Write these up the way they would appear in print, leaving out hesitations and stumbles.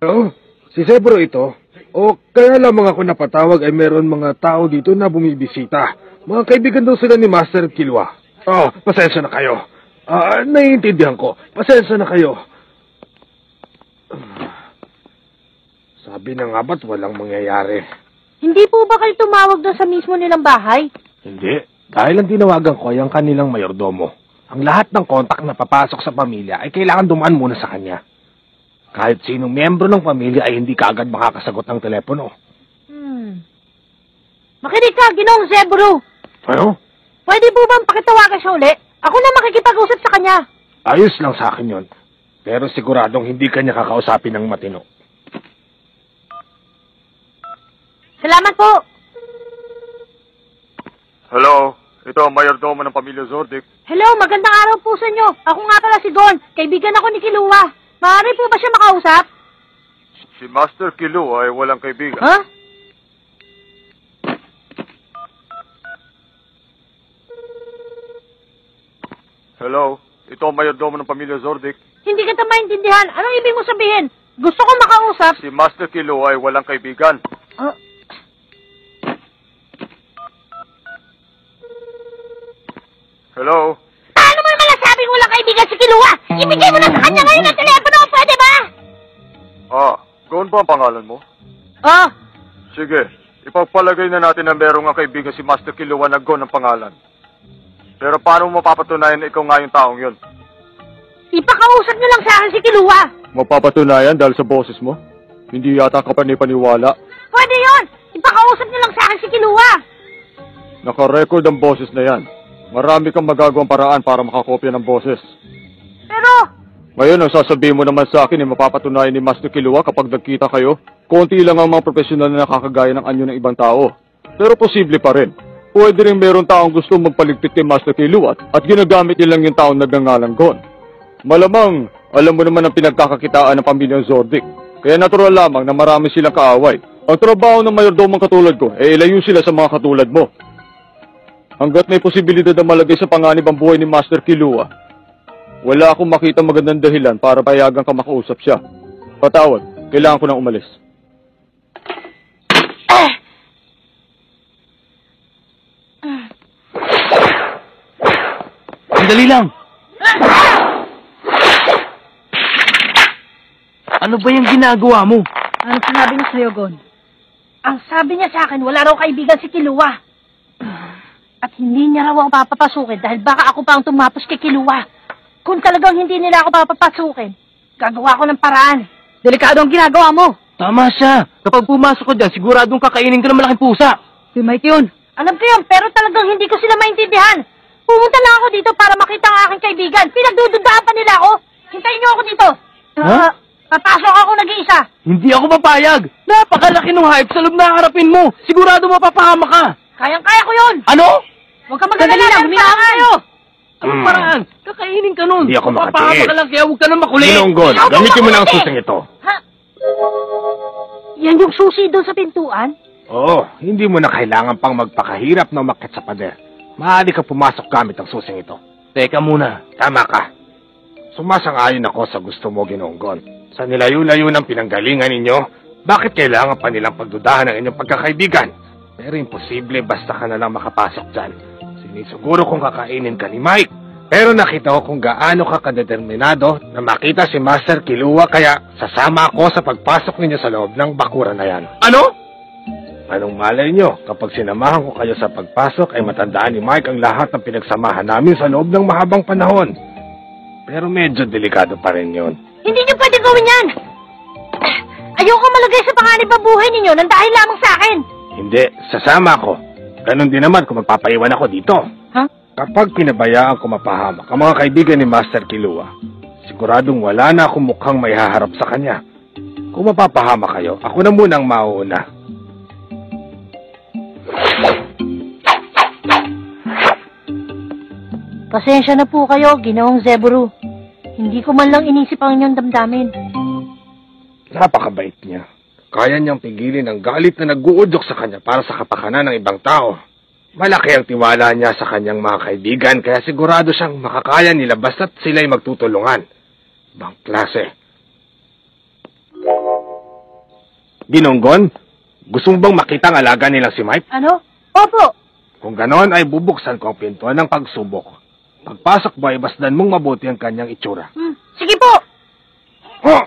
Oh, si Zebro ito. O kaya lamang ako napatawag ay meron mga tao dito na bumibisita. Mga kaibigan daw sila ni Master Kilwa. Oh, pasensya na kayo. Naiintindihan ko. Pasensya na kayo. Sabi na nga ba't walang mangyayari? Hindi po ba kayo tumawag doon sa mismo nilang bahay? Hindi. Dahil ang tinawagan ko ay ang kanilang mayordomo. Ang lahat ng kontak na papasok sa pamilya ay kailangan dumaan muna sa kanya. Kahit sinong miyembro ng pamilya ay hindi kaagad makakasagot ng telepono. Makinig ka, Ginoong Zebro. Ano? Pwede po bang pakitawagan siya uli? Ako na makikipag-usap sa kanya. Ayos lang sa akin yon. Pero siguradong hindi kanya kakausapin ng matino. Salamat po. Hello, ito ang mayordomo ng pamilya Zordic. Hello, magandang araw po sa inyo. Ako nga pala si Gon. Kaibigan ako ni Kilua. Maaari po ba siya makausap? Si Master Kilu ay walang kaibigan. Ha? Hello, ito ang mayordomo ng pamilya Zordic. Hindi kita maintindihan. Anong ibig mo sabihin? Gusto ko makausap. Si Master Kilu ay walang kaibigan. Hello? Paano mo naman nasabing walang kaibigan si Kilua? Ibigay mo na sa kanya ngayon ang telepono, pwede ba? Goon ba ang pangalan mo? Sige, ipagpalagay na natin na merong ang kaibigan si Master Kilua na Goon ang pangalan. Pero paano mo mapapatunayan na ikaw nga yung taong yun? Ipakausap niyo lang sa akin si Kilua. Mapapatunayan dahil sa boses mo? Hindi yata ka panipaniwala. Pwede yon. Ipakausap niyo lang sa akin si Kilua. Naka-record ang boses na yan. Marami kang magagawang paraan para makakopya ng boses. Pero... Ngayon, ang sasabihin mo naman sa akin ay mapapatunayan ni Master Kilua kapag nagkita kayo. Konti lang ang mga profesional na nakakagaya ng anyo ng ibang tao. Pero posible pa rin. Pwede rin meron taong gusto magpaligpit kay Master Kilua at ginagamit nilang yung taong nagngangalang Gon. Malamang, alam mo naman ang pinagkakakitaan ng pamilyang Zordic. Kaya natural lamang na marami silang kaaway. Ang trabaho ng mayordomong katulad ko ay ilayo sila sa mga katulad mo. Hanggat may posibilidad na malagay sa panganib ang buhay ni Master Kilua, wala akong makita magandang dahilan para payagan ka makausap siya. Patawad, kailangan ko nang umalis. Sandali lang! Ano ba yung ginagawa mo? Ano sinabi niya sa'yo, Gon? Ang sabi niya sa akin, wala raw kaibigan si Kilua. At hindi niya raw ako papapasukin dahil baka ako pa ang tumapos kay Kilua. Kung talagang hindi nila ako papapasukin, gagawa ko ng paraan. Delikado ang ginagawa mo. Tama siya. Kapag pumasok ko dyan, siguradong kakainin ka ng malaking pusa. Si Mike yun. Alam ko yun, pero talagang hindi ko sila maintindihan. Pumunta lang ako dito para makita ang aking kaibigan. Pinagdududaan pa nila ako. Hintayin niyo ako dito. Papasok ako nag-iisa. Hindi ako papayag. Napakalaki ng hype sa loob na harapin mo. Sigurado mapapahama ka. Kayang-kaya ko yun. Ano? Huwag ka mag-alala lang, huminahon kayo. Anong paraan? Kakainin ka nun. Hindi ako Mapapahama makatiis. ka lang kaya huwag ka nang makulit. Ginonggon, gamitin mo na ang susing ito. Ha? Yan yung susi doon sa pintuan? Oo, hindi mo na kailangan pang magpakahirap na umakyat sa pader. Maaari ka pumasok gamit ang susing ito. Teka muna. Tama ka. Sumasang-ayon ako sa gusto mo, Ginonggon. Sa nilayo-layo ng pinanggalingan ninyo, bakit kailangan pa nilang pagdudahan ang inyong pagkakaibigan? Pero imposible basta ka na lang makapasok dyan. Sinisiguro kong kakainin ka ni Mike. Pero nakita ko kung gaano ka kadeterminado na makita si Master Kilua kaya sasama ako sa pagpasok ninyo sa loob ng bakuran na yan. Ano? Anong malay nyo, kapag sinamahan ko kayo sa pagpasok ay matandaan ni Mike ang lahat ng pinagsamahan namin sa loob ng mahabang panahon. Pero medyo delikado pa rin yun. Hindi niyo pwede gawin yan. Ayoko malagay sa panganib ang buhay ninyo nang dahil lamang sa akin. Hindi, sasama ako. Ganon din naman kung magpapaiwan ako dito. Ha? Kapag pinabayaan ko mapahamak ang mga kaibigan ni Master Kilua, siguradong wala na akong mukhang may haharap sa kanya. Kung mapapahamak kayo, ako na munang mauuna. Pasensya na po kayo, Ginoong Zebro. Hindi ko man lang inisip ang inyong damdamin. Napakabait niya. Kaya niyang pigilin ang galit na nag-uudyok sa kanya para sa kapakanan ng ibang tao. Malaki ang tiwala niya sa kanyang mga kaibigan, kaya sigurado siyang makakaya nila basta't sila'y magtutulungan. Ibang klase. Ginonggon, gusto mo bang makita ang alaga nilang si Mike? Ano? Opo. Kung ganon ay bubuksan ko ang pintuan ng pagsubok. Pagpasok mo ay basdan mong mabuti ang kanyang itsura. Sige po. Oh!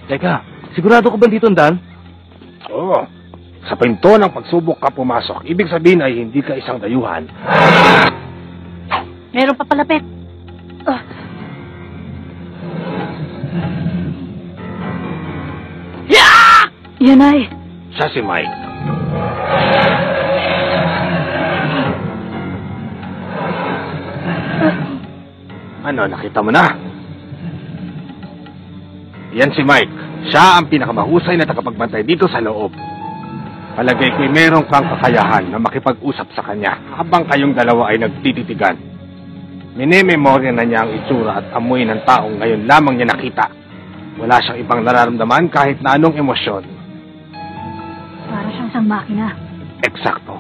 Teka, sigurado ka ba dito, Dan? Oo. Sa pinto ng pagsubok ka pumasok, ibig sabihin ay hindi ka isang dayuhan. Meron pa palapit. Yan ay. Siya si Mike. Ano, nakita mo na? Yan si Mike. Siya ang pinakamahusay na tagapagbantay dito sa loob. Palagay ko'y meron kang kakayahan na makipag-usap sa kanya habang kayong dalawa ay nagtititigan. Minememorya na niya ang itsura at amoy ng taong ngayon lamang niya nakita. Wala siyang ibang nararamdaman kahit na anong emosyon. Para siyang isang makina. Eksakto.